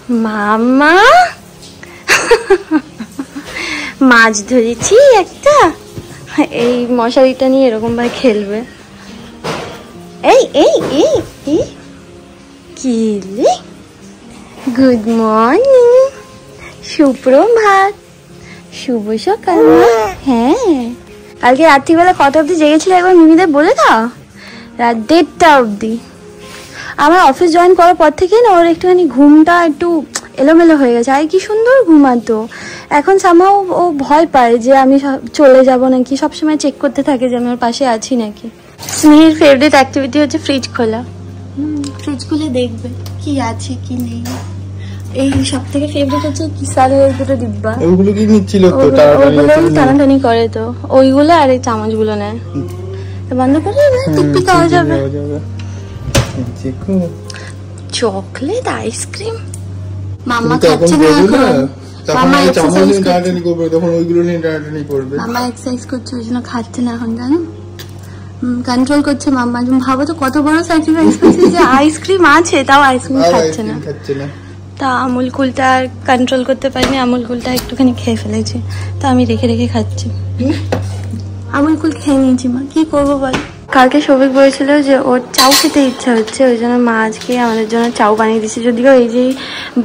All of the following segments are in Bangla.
মামা মাছ ধরেছি একটা, এই মশারিটা নিয়ে এরকম ভাবে খেলবে। এই এই এই এই কি রে, গুড মর্নিং, সুপ্রভাত, শুভ সকাল। হ্যাঁ, কালকে রাত্রিবেলা কটা অব্দি জেগেছিল একবার মিমিদের বলে দাও। রাত 1:30 অব্দি। আমার অফিস জয়েন করার পর থেকে না ওর একটুখানি ঘুমটা একটু এলোমেলো হয়ে গেছে। আর কি সুন্দর ঘুমাতো, এখন সামহাও ও ভয় পায় যে আমি চলে যাব নাকি, সবসময় চেক করতে থাকে যে আমি ওর পাশে আছি নাকি। স্নেহের ফেভারিট অ্যাক্টিভিটি হচ্ছে ফ্রিজ খোলা। ফ্রিজ খুলে দেখবে কি আছে কি নেই। এই সব থেকে ফেভারিট হচ্ছে কিসারের দুটো ডিব্বা, ওগুলো কি নিচ্ছিল তো টানাটানি করে, তো ওইগুলো আর এই চামচগুলো নেয়। বন্ধ করে টিকটিক হয়ে যাবে। চকলেট আইসক্রিম মাম্মা খাচ্ছে না এখন, মাম্মা এক্সারসাইজ করবে, তখন ওইগুলো নিয়ে টানাটানি করবে। মাম্মা এক্সারসাইজ করছে ওই জন্য খাচ্ছে না এখন, জানো, কন্ট্রোল করছে মাম্মা। ভাবো তো কত বড় স্যাক্রিফাইস করছে যে আইসক্রিম আছে তাও আইসক্রিম খাচ্ছে না। তা আমুল কুলটা কন্ট্রোল করতে পারিনি, আমুল কুলটা একটুখানি খেয়ে ফেলেছি, তা আমি রেখে রেখে খাচ্ছি। আমুল কুল খেয়ে নিয়েছি মা, কি করবো বল। কালকে সৌভিক বলেছিল যে ওর চাউ খেতে ইচ্ছা হচ্ছে, ওই জন্য মা আজকে আমাদের জন্য চাউ বানিয়ে দিচ্ছে। যদিও এই যে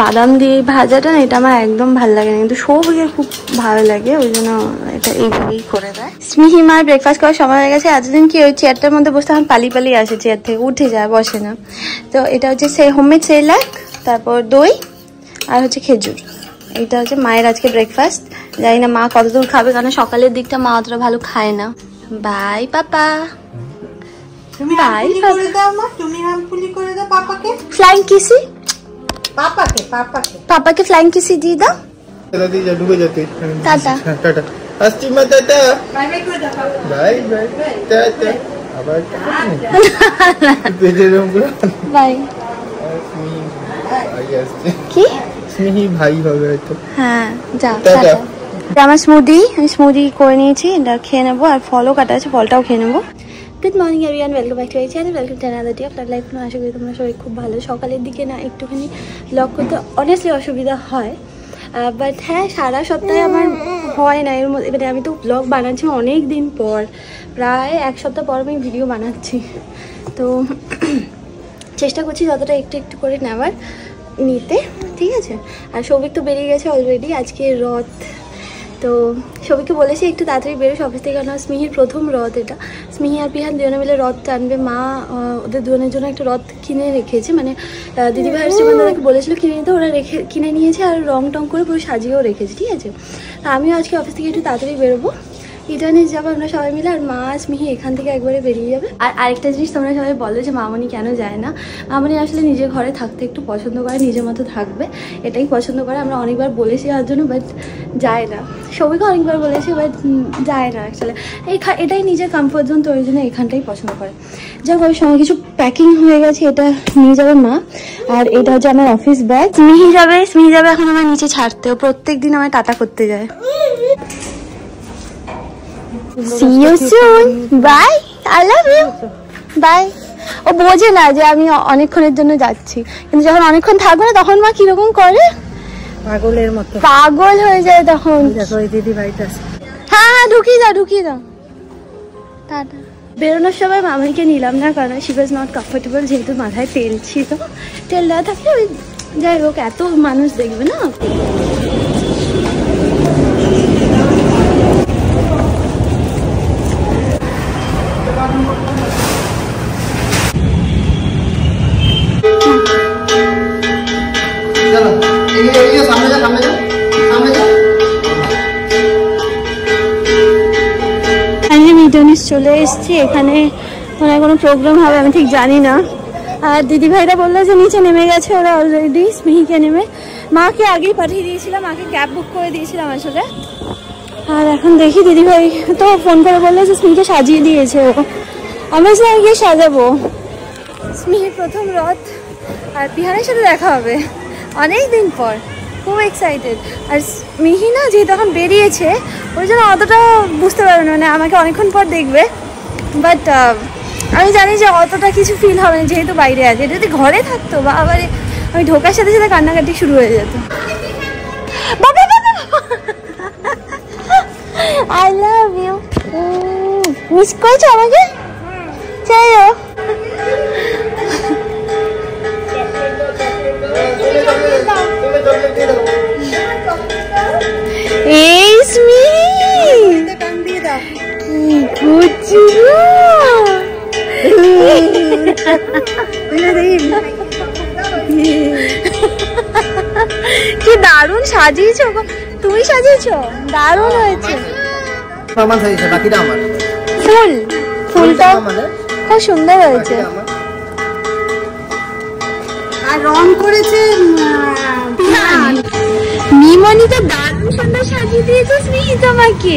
বাদাম দিয়ে ভাজাটা না, এটা আমার একদম ভালো লাগে না, কিন্তু সৌভিকের খুব ভালো লাগে, ওই জন্য এটা এইভাবেই করে দেয়। স্মিহি মার ব্রেকফাস্ট করার সময় হয়ে গেছে। এতদিন কি ওই চেয়ারটার মধ্যে বসতে এখন পালি পালি আসে, চেয়ার থেকে উঠে যায়, বসে না। তো এটা হচ্ছে হোমমেড সেরেলাক, তারপর দই আর হচ্ছে খেজুর। এইটা হচ্ছে মায়ের আজকে ব্রেকফাস্ট। জানি না মা কতদূর খাবে, কারণ সকালের দিকটা মা অতটা ভালো খায় না। বাই পাপা, বাই পাপাকে ফ্লাইং কিসি, পাপাকে ফ্লাইং কিসি দিয়ে দাও। টাটা টাটা, আসছি মা, টাটা, বাই বাই করে দাও, বাই বাই, টাটা, আবার বাই। কি স্নেহি ভাই হবে হয়তো। হ্যাঁ যা টাটা। আমার স্মুদি, আমি স্মুদি করে নিয়েছি, এটা খেয়ে নেবো, আর ফলও কাটা আছে, ফলটাও খেয়ে নেবো। Good morning everyone, welcome back to my channel, welcome to another day of life. আশা করি তোমরা সবাই খুব ভালো। সকালের দিকে না একটুখানি ব্লগ করতে অনেস্টলি অসুবিধা হয়, বাট হ্যাঁ সারা সপ্তাহে আমার হয় না। এর মধ্যে এবারে আমি তো ব্লগ বানাচ্ছি অনেক দিন পর, প্রায় এক সপ্তাহ পর আমি ভিডিও বানাচ্ছি, তো চেষ্টা করছি যতটা একটু একটু করে নিতে, ঠিক আছে। আর সৌভিক তো বেরিয়ে গেছে অলরেডি, আজকে রথ, তো সবাইকে বলেছি একটু তাড়াতাড়ি বেরোস অফিস থেকে, কারণ স্মিহির প্রথম রথ এটা। স্মিহি আর পিহান দুজনে মিলে রথ টানবে। মা ওদের দুজনের জন্য একটা রথ কিনে রেখেছে, মানে দিদিভাই আর শ্রীমন্দাদাকে বলেছিল কিনে নিতে, ওরা কিনে নিয়েছে, আর রং টং করে পুরো সাজিয়েও রেখেছে, ঠিক আছে। আমিও আজকে অফিস থেকে একটু তাড়াতাড়ি বেরোবো, ইটার্নিস যাবো আমরা সবাই মিলে, আর মা স্মিহি এখান থেকে একবারে বেরিয়ে যাবে। আর আরেকটা জিনিস তোমরা সবাই বলো যে মামনি কেন যায় না। মামনি আসলে নিজের ঘরে থাকতে একটু পছন্দ করে, নিজের মতো থাকবে, এটাই পছন্দ করে। আমরা অনেকবার বলেছি আর জন্য, বাট যায় না। সবাইকে অনেকবার বলেছি, বাট যায় না অ্যাকচুয়ালি। এটাই নিজের কমফোর্ট জোন, তো ওই জন্য এখানটাই পছন্দ করে। যাক, ওই সময় কিছু প্যাকিং হয়ে গেছে, এটা নিয়ে যাবে মা। আর এটা হচ্ছে আমার অফিস ব্যাগ। স্মিহি যাবে এখন আমার নিচে ছাড়তে, ও প্রত্যেক দিন আমার টাটা করতে যায়। See you soon. Bye. I love you. Bye. ও বোঝে না যে আমি অনেকক্ষণের জন্য যাচ্ছি, কিন্তু যখন অনেকক্ষণ থাকবে না তখন মা কিরকম করে, পাগলের মতো পাগল হয়ে যায় তখন। দিদি ভাইটা, হ্যাঁ ঢুকিয়ে দাও। টাটা। বেরোনোর সময় মামাইকে নিলাম না, কারণ শি ওয়াজ নট কমফোর্টেবল, যেহেতু মাথায় তেল ছিল। তেল দেওয়া থাকলে ওই যাই হোক, এত মানুষ দেখবে না। চলে এসছি, এখানে মানে কোনো প্রোগ্রাম হবে আমি ঠিক জানি না। আর দিদিভাইরা বললো যে নিচে নেমে গেছে ওরা অলরেডি, স্মিহিকে নেমে। মাকে আগেই পাঠিয়ে দিয়েছিলাম, মাকে ক্যাব বুক করে দিয়েছিলাম আসলে। আর এখন দেখি, দিদিভাই তো ফোন করে বললো যে স্মিহিকে সাজিয়ে দিয়েছে ও, আমরা সে গিয়ে সাজাবো। স্মিহির প্রথম রথ, আর পিহানের সাথে দেখা হবে অনেক দিন পর, খুব এক্সাইটেড। আর মিহি না যেহেতু এখন বেরিয়েছে, ওই জন্য অতটা বুঝতে পারবে না, মানে আমাকে অনেকক্ষণ পর দেখবে, বাট আমি জানি যে অতটা কিছু ফিল হবে না যেহেতু বাইরে আছে। যদি ঘরে থাকতো বা আবার আমি ঢোকার সাথে সাথে কান্নাকাটি শুরু হয়ে যেত। বাবা বাবা, আই লাভ ইউ। মিস করছো আমাকে? চলো। এই স্মিথ কি দারুণ সাজিয়েছো, তুমি সাজিয়েছো, দারুণ হয়েছে। ফুলটা খুব সুন্দর হয়েছে আর রং করেছে মিমনি, তো দারুণ সুন্দর সাজিয়ে দিয়েছে স্মিথ আমাকে,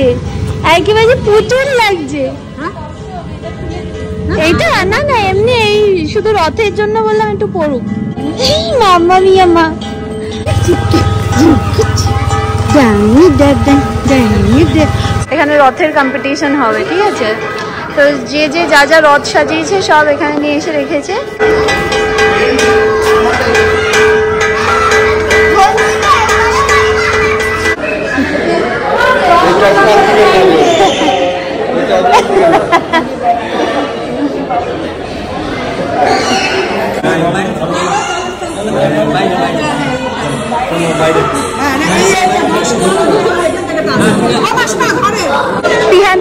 একেবারে পুতুল লাগছে। এইটা না না এমনি এই শুধু রথের জন্য বললাম একটু পড়ুক। মাম্মা মিয়া মা, এখানে রথের কম্পিটিশন হবে, ঠিক আছে? তো যে যে যা যা রথ সাজিয়েছে সব এখানে নিয়ে এসে রেখেছে।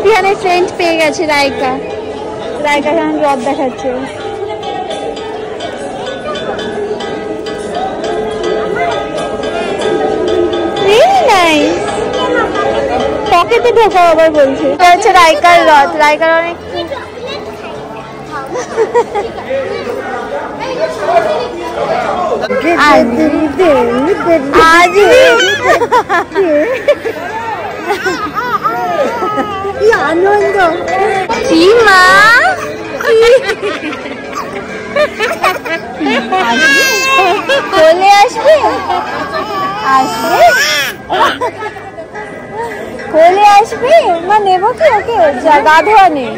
পিহানের ফ্রেন্ড পেয়ে গেছে রাইকা, রাইকা এখন রথ দেখাচ্ছে। পকেটে ঢোকা আবার বলছে। হচ্ছে রাইকার রথ, রাইকার অনেক আনন্দ। কি মা চলে আসবে, আসবে চলে আসবে মা, নেবো কি ওকে? গা ধোয়া নেই,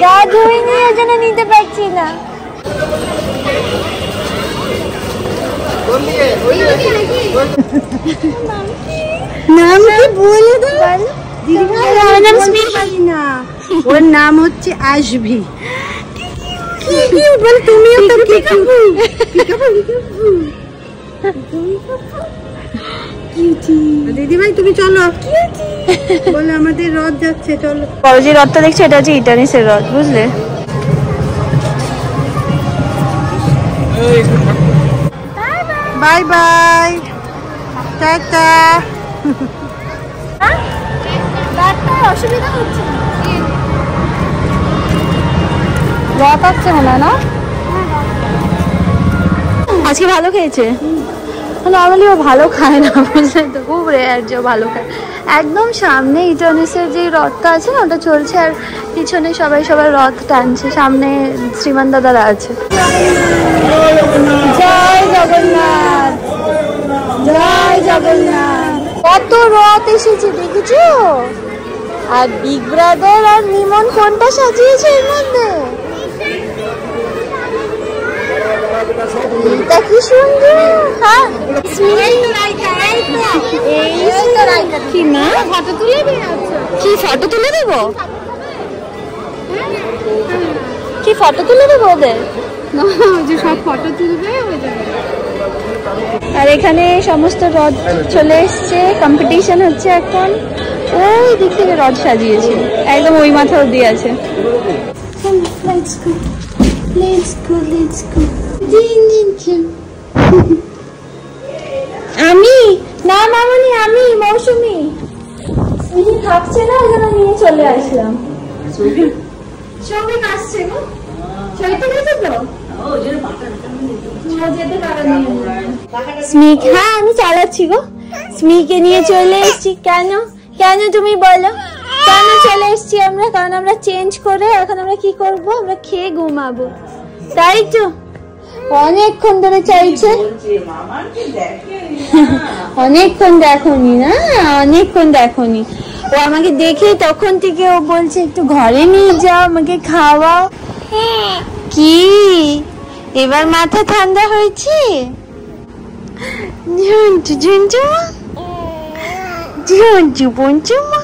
গা ধুই নি, ওই জন্য নিতে পারছি না। নাম কি বলে দাও দিদিভাই? আমার নাম স্মিথ না, ওর নাম হচ্ছে আশভি। কি কি বল, তুমিও তো পিকাপু পিকাপু কিউটি। দিদিভাই তুমি চলো, বলে আমাদের রথ যাচ্ছে, চলো। বড় যে রথটা দেখছো এটা হচ্ছে ইটানিসের রথ, বুঝলে? Bye bye, tata. অসুবিধা হচ্ছে রথ আসছে মনে হয় না? আজকে ভালো খেয়েছে। নর্মালি ও ভালো খায় না, বুঝলে তো, খুব রেয়ার যে ভালো খায়। একদম সামনে ইটানিসের যে রথটা আছে না ওটা চলছে, আর পিছনে সবাই সবার রথ টানছে, সামনে শ্রীমান দাদারা আছে। জয় জগন্নাথ, জয় জগন্নাথ। কত রথ এসেছে দেখেছো? আর বিগ ব্রাদার আর নিমন কোনটা সাজিয়েছে এর মধ্যে? এটা কি সুন্দর। হ্যাঁ কি মা, ফটো তুলে কি ফটো তুলে দেবো? কি ফটো তুলে দেবো ওদের? যে সব ফটো তুলবে। আর এখানে সমস্ত রথ চলে এসছে, কম্পিটিশন হচ্ছে এখন। ওই দিক থেকে রথ সাজিয়েছে, একদম ওই মাথা অব্দি আছে। আমি না মামনি, আমি মৌসুমি থাকছে না, ওই জন্য নিয়ে চলে আসলাম। সবাই আসছে গো, চৈতে গেছে তো স্মিক। হ্যাঁ আমি চালাচ্ছি গো, স্মিকে নিয়ে চলে এসছি। কেন কেন তুমি বলো, কেন চলে এসছি আমরা? কারণ আমরা চেঞ্জ করে এখন আমরা কি করব, আমরা খেয়ে ঘুমাবো, তাই তো? অনেকক্ষণ ধরে চাইছে, অনেকক্ষণ দেখোনি না, অনেকক্ষণ দেখোনি। ও আমাকে দেখে তখন থেকে ও বলছে একটু ঘরে নিয়ে যাও, আমাকে খাওয়াও। কি এবার মাথা ঠান্ডা হয়েছে। ঝুঞ্চু ঝুঞ্চুমা, ঝুঞ্চু পঞ্চুমা,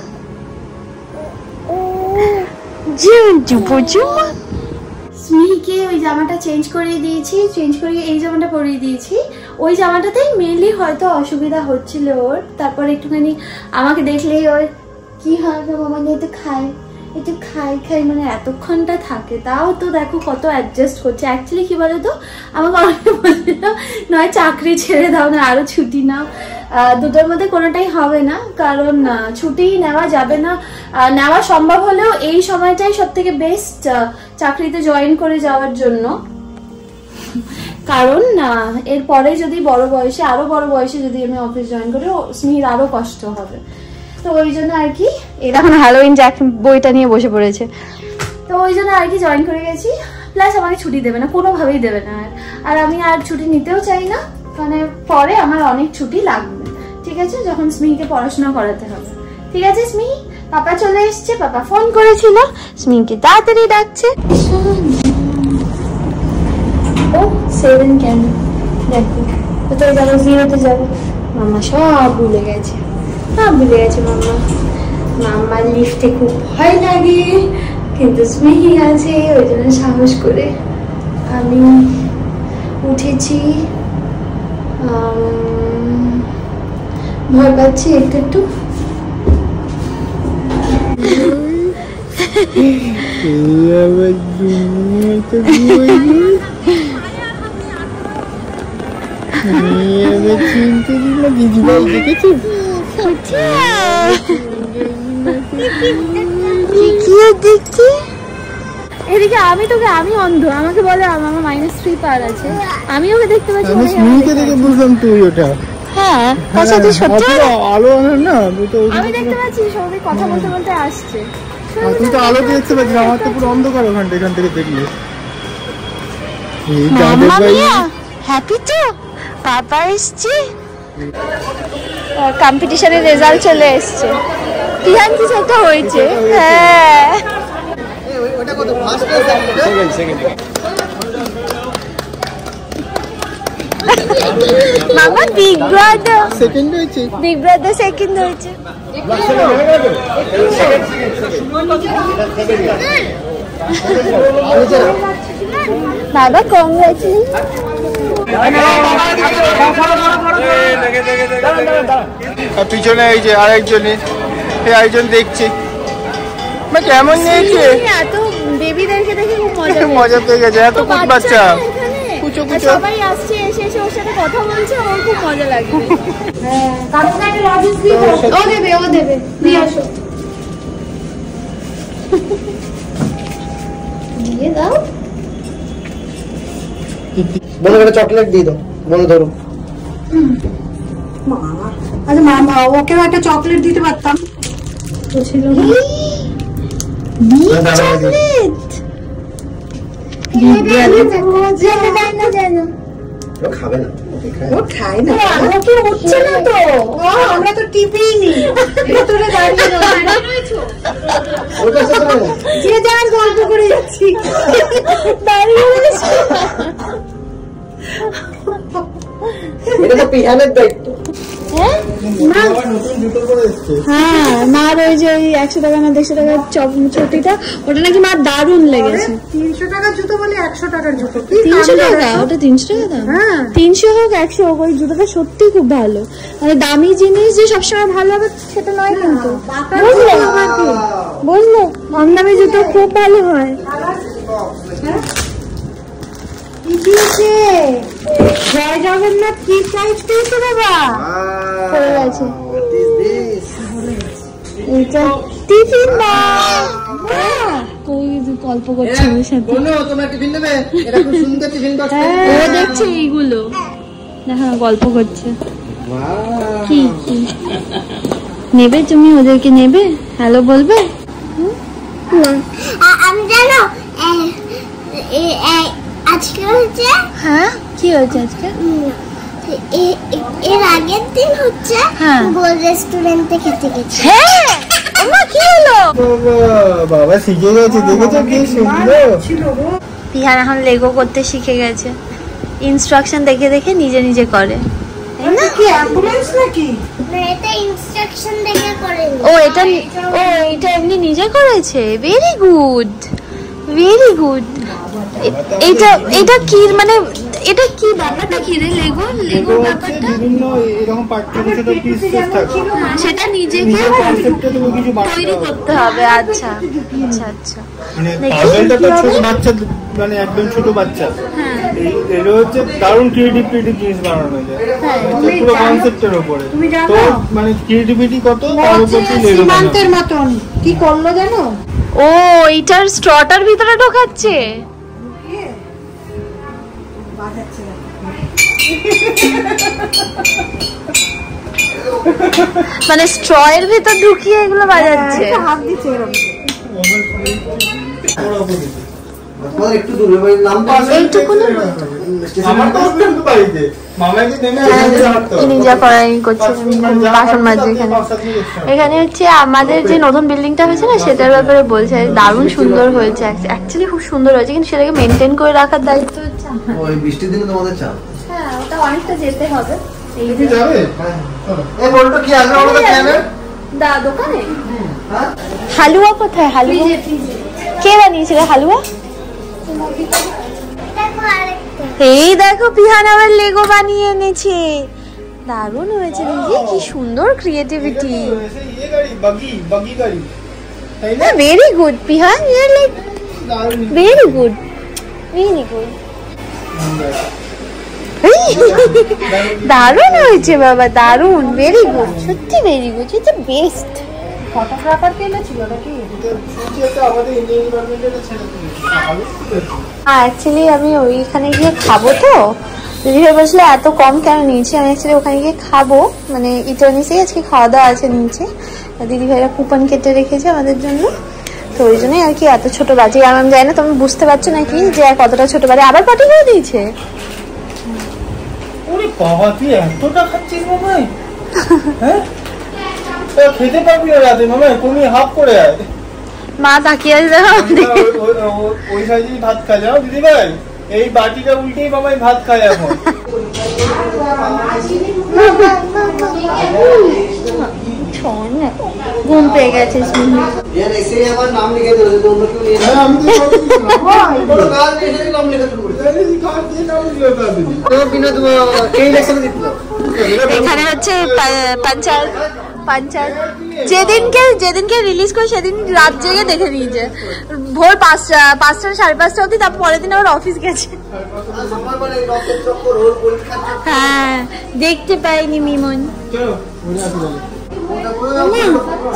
ঝুঞ্চু পঞ্চুমা। স্মিহিকে ওই জামাটা চেঞ্জ করিয়ে দিয়েছি, চেঞ্জ করিয়ে এই জামাটা পরিয়ে দিয়েছি। ওই জামাটাতেই মেনলি হয়তো অসুবিধা হচ্ছিল ওর। তারপর একটুখানি আমাকে দেখলেই ওর কি হয় মামা একটু খাই খাই মানে এতক্ষণটা থাকে। তাও তো দেখো কত অ্যাডজাস্ট করছে। অ্যাকচুয়ালি কি বলতো, আমাকে অনেকে বলছিল নয় চাকরি ছেড়ে দাও না আরো ছুটি নাও। দুটোর মধ্যে কোনোটাই হবে না, কারণ ছুটি নেওয়া যাবে না। নেওয়া সম্ভব হলেও এই সময়টাই সব থেকে বেস্ট চাকরিতে জয়েন করে যাওয়ার জন্য। কারণ এরপরে যদি আরো বড় বয়সে যদি আমি অফিস জয়েন করি স্মিহির আরো কষ্ট হবে। তো ওই জন্য আর কি এটা এখন হ্যালোইন জ্যাক বইটা নিয়ে বসে পড়েছে। তো ওই জন্য আর কি জয়েন করে গেছি। প্লাস আমাকে ছুটি দেবে না, কোনোভাবেই দেবে না। আর আমি আর ছুটি নিতেও চাই না, মানে পরে আমার অনেক ছুটি লাগবে। ঠিক আছে, যখন স্মিহিকে পড়াশোনা করাতে হবে। ঠিক আছে স্মিহি, পাপা চলে এসছে, পাপা ফোন করেছিল, স্মিহিকে তাড়াতাড়ি ডাকছে। ও 7 কেন দেখো, কোথায় যাবো? 0-তে যাবো। মাম্মা সব ভুলে গেছে, মাম্মার লিফটে খুব ভয় লাগে, কিন্তু স্মিহি আছে ওই জন্য সাহস করে আমি উঠেছি। ভয় পাচ্ছি একটু। এদিকে আমি অন্ধ, আমাকে বলে আমার -3 পার আছে, আমি ওকে দেখতে পাচ্ছি। আমি স্মিহিকে দেখে বুঝলাম তুই ওটা। হ্যাঁ, তার সাথে সত্যি আলো না, আমি দেখতে পাচ্ছি সবাই কথা বলতে বলতে আসছে। তুই তো আলো দেখতে পাচ্ছিস, আমার তো পুরো অন্ধকার ওখানটা, এখান থেকে দেখলে। হ্যাপি তো পাপা এসছে। কম্পিটিশনের রেজাল্ট চলে এসছে, তিহান কিছু একটা হয়েছে। হ্যাঁ মামা বিগ ব্রাদার সেকেন্ড হয়েছে, সেকেন্ড হয়েছে। বাবা কংগ্রাচুলেশন। পিছনে এই যে আরেকজন দেখছি কেমন নিয়েছে। এত বেবিদেরকে দেখে খুব মজা পেয়ে গেছে, এত কুচ বাচ্চা সবাই আসছে, এসে ওর সাথে কথা বলছে, ওর খুব মজা লাগবে। ও দেবে দিয়ে আসো, দিয়ে দাও। বলো একটা চকলেট দিয়ে দাও, বলো ধরো। আচ্ছা মামা ওকেও একটা চকলেট দিতে পারতাম, ছিল খাবে না, ও খায় না, ওকে উঠছে না তো। আমরা তো টিপিই নি, ভেতরে দাঁড়িয়ে যে যার গল্প করে যাচ্ছি দাঁড়িয়ে। এটা তো পিহানের দায়িত্ব। হ্যাঁ, মার ওই যে 100 টাকা না 150 টাকার চটিটা, ওটা নাকি মার দারুণ লেগেছে। 300 টাকার জুতো বলে 100 টাকার জুতো। 300 টাকা? ওটা 300 টাকা দাম? 300 হোক 100 হোক, ওই জুতোটা সত্যি খুব ভালো। মানে দামি জিনিস যে সবসময় ভালো হবে সেটা নয়, কিন্তু বুঝলে কম দামি জুতো খুব ভালো হয়। জয় জগন্নাথ কি প্রাইস পেয়েছে বাবা? পড়ে গেছে এটা টিফিন না, কই গল্প করছে ওর সাথে। তোমরা টিফিন নেবে? এটা খুব সুন্দর টিফিন বক্স। ও দেখছে এইগুলো, দেখো গল্প করছে। কি নেবে তুমি? ওদেরকে নেবে? হ্যালো বলবে? আমি জানো আজকে হচ্ছে। হ্যাঁ, কি হয়েছে আজকে? এর আগের দিন হচ্ছে গোল রেস্টুরেন্টে খেতে গেছি। হ্যাঁ, ওমা কি হলো? বাবা শিখে গেছে, দেখেছো কি সুন্দর। পিহান এখন লেগো করতে শিখে গেছে, ইনস্ট্রাকশন দেখে দেখে নিজে নিজে করে। কি অ্যাম্বুলেন্স নাকি? না, এটা ইনস্ট্রাকশন দেখে করেনি। ও এটা এমনি নিজে করেছে। Very good, very good. এটা কি মানে এটা কি ব্যাপারটা কি রে? লেগো ব্যাপারটা বিভিন্ন এরকম পার্ট ছোট ছোট পিস থাকে, সেটা নিজেকে তৈরি করতে হবে। আচ্ছা আচ্ছা আচ্ছা। মানে পাজলটা তো ছোট বাচ্চা, মানে একদম ছোট বাচ্চা, এর হচ্ছে দারুণ ক্রিয়েটিভ জিনিস বানানো যায় পুরো কনসেপ্টের উপরে। তো মানে ক্রিয়েটিভিটি কত তার উপর সীমান্তের মতন কি করলো জানো? ও এইটার স্ট্রটার ভিতরে ঢোকাচ্ছে। মানে স্ট্র এর ভিতর ঢুকিয়ে এগুলো বাজাচ্ছে। হাত দিচ্ছে এরকম। এখানে হচ্ছে আমাদের যে নতুন বিল্ডিংটা হয়েছে না, সেটার ব্যাপারে বলছে দারুণ সুন্দর হয়েছে, অ্যাকচুয়ালি খুব সুন্দর হয়েছে, কিন্তু সেটাকে মেনটেন করে রাখার দায়িত্ব হচ্ছে ওই বৃষ্টির দিনে তোমাদের চাপ। হ্যাঁ, ওটা অনেকটা যেতে হবে। দোকানে হালুয়া কোথায়? হালুয়া কে বানিয়েছিল হালুয়া? এই দেখো পিহান আবার লেগো বানিয়ে এনেছে, দারুণ হয়েছে দিদি, কি সুন্দর creativity. Very good Pihan, you are like very good, very good. দারুণ হয়েছে বাবা, দারুণ, ভেরি গুড, সত্যি very good, it's the best. Photographer পেলে ছিল নাকি? অ্যাকচুয়ালি আমি ওইখানে গিয়ে খাবো, তো দিদিভাই বসলে এত কম কেন নিয়েছি, আমি অ্যাকচুয়ালি ওখানে গিয়ে খাবো, মানে ইটার্নিসেই আজকে খাওয়া দাওয়া আছে নিচে, দিদিভাইরা কুপন কেটে রেখেছে আমাদের জন্য, তো ওই জন্যই আর কি এত ছোট বাজে। আর আমি জানি না তুমি বুঝতে পারছো নাকি যে কতটা ছোট বাজে, আবার পার্টি করে দিয়েছে। ওরে বাবা, তুই এতটা খাচ্ছিস মামাই? হ্যাঁ, খেতে পারবি না রাতে মামাই, তুমি হাফ করে আয়। মা তাকিয়ে আছে ওই সাইজেই ভাত খায়, জানো দিদি ভাই, এই বাটিটা উল্টেই মামাই ভাত খায় এখন। ঘুম পেয়ে গেছে। এখানে হচ্ছে পঞ্চায়েত যেদিনকে রিলিজ করে সেদিন রাত জেগে দেখে নিয়েছে, ভোর 5টা 5:30 অবধি, তারপর পরের দিন আবার অফিস গেছে। হ্যাঁ, দেখতে পাইনি মিমন।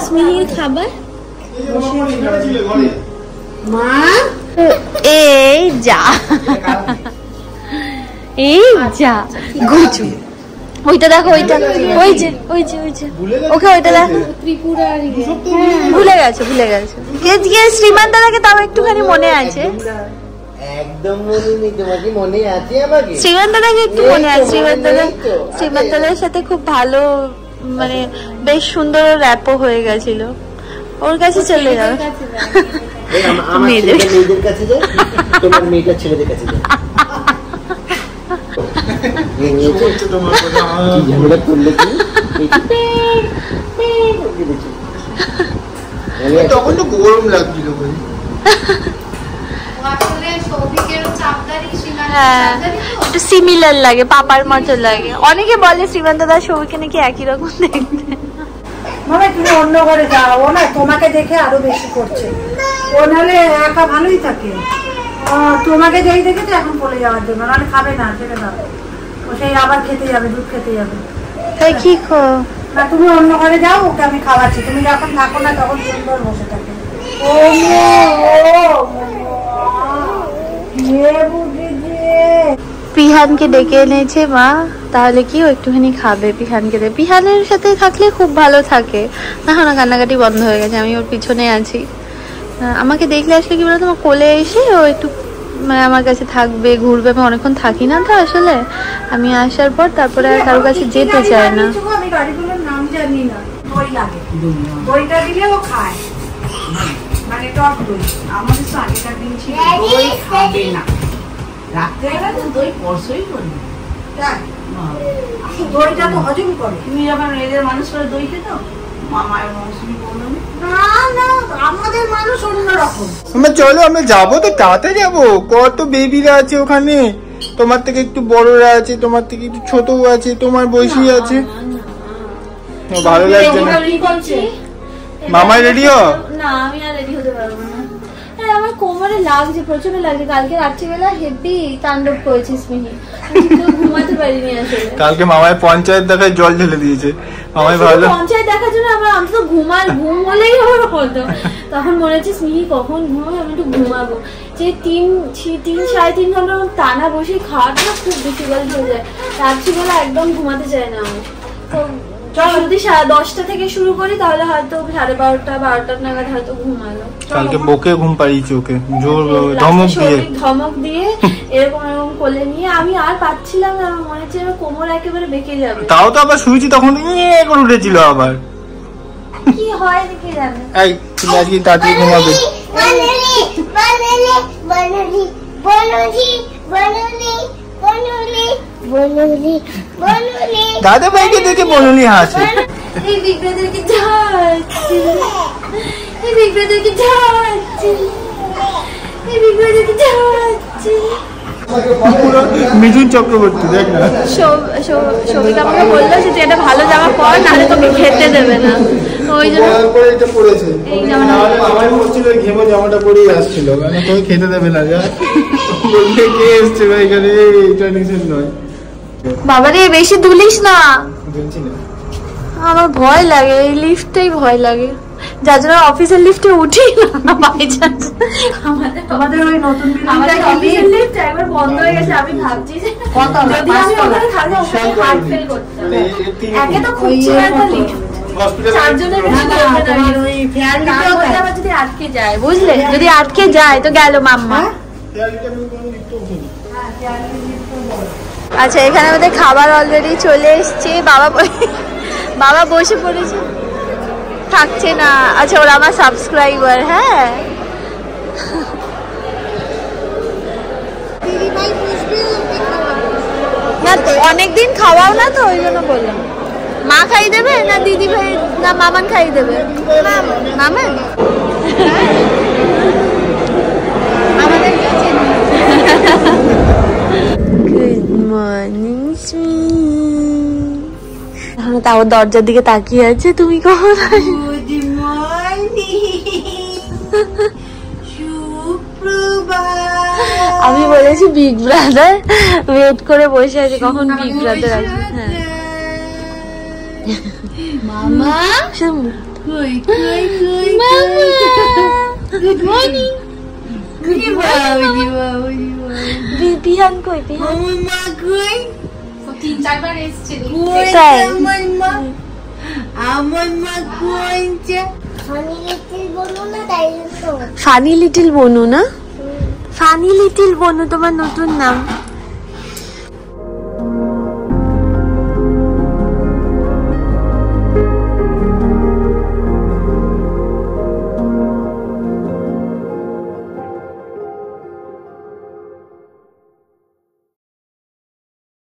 স্মিহির খাবার মা, এই যা গুচু, ওইটা দেখো, ওইটা ওই যে ওকে, ওইটা দেখো, ত্রিপুরার ভুলে গেছে। কে শ্রীমান দাদাকে তাও একটুখানি মনে আছে, একদম মনে নেই, তোমার কি মনে আছে আমাকে? শ্রীমান দাদাকে একটু মনে আছে, শ্রীমান দাদার সাথে খুব ভালো, মানে বেশ সুন্দর র্যাপও হয়ে গেছিল, ওর কাছে চলে যাবে। মেয়েদের কাছে যায়, তোমার মেয়েটার ছেলেদের কাছে যায়। তখন তো গরম লাগছিল। হ্যাঁ, একটু সিমিলার লাগে, পাপার মতো লাগে। অনেকে বলে শ্রীমান দাদা সৌভিকে নাকি একই রকম দেখতে। মানে তুমি অন্য ঘরে যাও, ও না তোমাকে দেখে আরো বেশি করছে, ও নাহলে একা ভালোই থাকে, তোমাকে যেই দেখেছে এখন পড়ে যাওয়ার জন্য, নাহলে খাবে না, ছেড়ে দাও, ও সেই আবার খেতে যাবে, দুধ খেতে যাবে। তাই কি না, তুমি অন্য ঘরে যাও, ওকে আমি খাওয়াচ্ছি, তুমি যখন থাকো না তখন সুন্দর বসে থাকে। পিহানকে ডেকে এনেছে মা, তাহলে কি ও একটুখানি খাবে পিহানকে। পিহানের সাথে থাকলে খুব ভালো থাকে, না কান্নাকাটি বন্ধ হয়ে গেছে, আমি ওর পিছনে আছি। আমাকে দেখলে আসলে কি বলতো, আমার কোলে এসে ও একটু মানে আমার কাছে থাকবে, ঘুরবে। আমি অনেকক্ষণ থাকি না তো আসলে, আমি আসার পর তারপরে আর কারোর কাছে যেতে চায় না। আমি গাড়িগুলোর নাম জানি না, দই লাগে, দইটা দিলে ও খায়, মানে মানে টক দই। আমাদের তো আগেকার দিন ছিল দই খাবে না, রাত্রেবেলা তো দই পরশই করবে, দইটা তো হজম করে। তুমি যখন এদের মানুষ করে দই খেত, মামার মৌসুমি বললো না না আমাদের মানুষ অন্যরকম। আমরা চলো আমরা যাবো তো, তাতে যাবো, কত বেবিরা আছে ওখানে, তোমার থেকে একটু বড়রা আছে, তোমার থেকে একটু ছোট আছে, তোমার বয়সী আছে। ভালো লাগছে না? মামাই রেডি হ না, আমি আর রেডি হতে পারবো না। আমার কোমরে লাগছে, প্রচন্ড লাগছে। কালকে রাত্রিবেলা হেভি তাণ্ডব করেছিস মিহি, ঘুমাতে পারিনি আসলে। কালকে মামাই পঞ্চায়েত দেখায় জল ঢেলে দিয়েছে। মামাই ভাবলো পঞ্চায়েত দেখার জন্য আমরা অন্তত ঘুম হলেই হতো। তখন মনে হচ্ছে মিহি কখন ঘুমাবো, আমি একটু ঘুমাবো। যে 3-3.5 ঘন্টা টানা বসে খাওয়াটা খুব ডিফিকাল্ট হয়ে যায়। রাত্রিবেলা একদম ঘুমাতে চায় না আমি। তো যদি 10টা থেকে শুরু করি তাহলে হয়তো 12:30-12টা নাগাদ হয়তো ঘুমালো। কালকে বকে ঘুম পাড়িয়েছে ওকে, জোর ধমক দিয়ে এরকম কোলে নিয়ে আমি আর পাচ্ছিলাম না। মনে হচ্ছে কোমর একেবারে বেঁকে যাবে। তাও তো আবার শুয়েছি তখন করে উঠেছিল আবার। কি হয় কে জানে। এই তুমি আজকে তাড়াতাড়ি ঘুমাবে। দাদা ভাইকে দেখে বলুনি হাসে। এই বিগ্রাদেরকে যাচ্ছে, এই বিগ্রাদেরকে যাচ্ছে, এই বিগ্রাদেরকে যাচ্ছে। মিঠুন চক্রবর্তী দেখ না, সবিতা আমাকে বললো যে তুই একটা ভালো জামা পর, নাহলে তোকে খেতে দেবে না। ওই জন্য এটা পরেছে, এই জামাটা আমার পড়ছিল, ঘেমো জামাটা পরেই আসছিল, মানে তোকে খেতে দেবে না। যা বলতে কে এসছে ভাই এখানে, এটা নিষেধ নয়। বাবারে বেশি দুলিস না, আমার ভয় লাগে, এই লিফটটাই ভয় লাগে, যার জন্য অফিসের লিফটে উঠি না বাই চান্স। আমাদের ওই নতুন অফিসের লিফট একবার বন্ধ হয়ে গেছে। আমি ভাবছি যে যদি আমি ওখানে থাকলে ওখানে হার্ট ফেল করতাম। একে তো খুঁজছি না একটা লিফট, চারজনের আবার যদি আটকে যায়, বুঝলে, যদি আটকে যায় তো গেল মাম্মা। আচ্ছা, এখানে আমাদের খাবার অলরেডি চলে এসছে। বাবা বসে পড়েছে, থাকছে না। আচ্ছা, ওরা আমার সাবস্ক্রাইবার। হ্যাঁ, না অনেকদিন খাওয়াও না তো, ওই জন্য বললাম। মা খাই দেবে না দিদি ভাই না মামান খাই দেবে? মামান গুড মর্নিং। তাও দরজার দিকে তাকিয়ে আছে, তুমি কখন? গুড মর্নিং, আমি বলেছি বিগ ব্রাদার, ওয়েট করে বসে আছে কখন বিগ ব্রাদার আসবে। হ্যাঁ মামা, গুড মর্নিং। পিহান কই? পিহান 3-4 বার এসছে। তাই আমার মা কইছে ফানি লিটল বনু না? ফানি লিটল বনু তোমার নতুন নাম।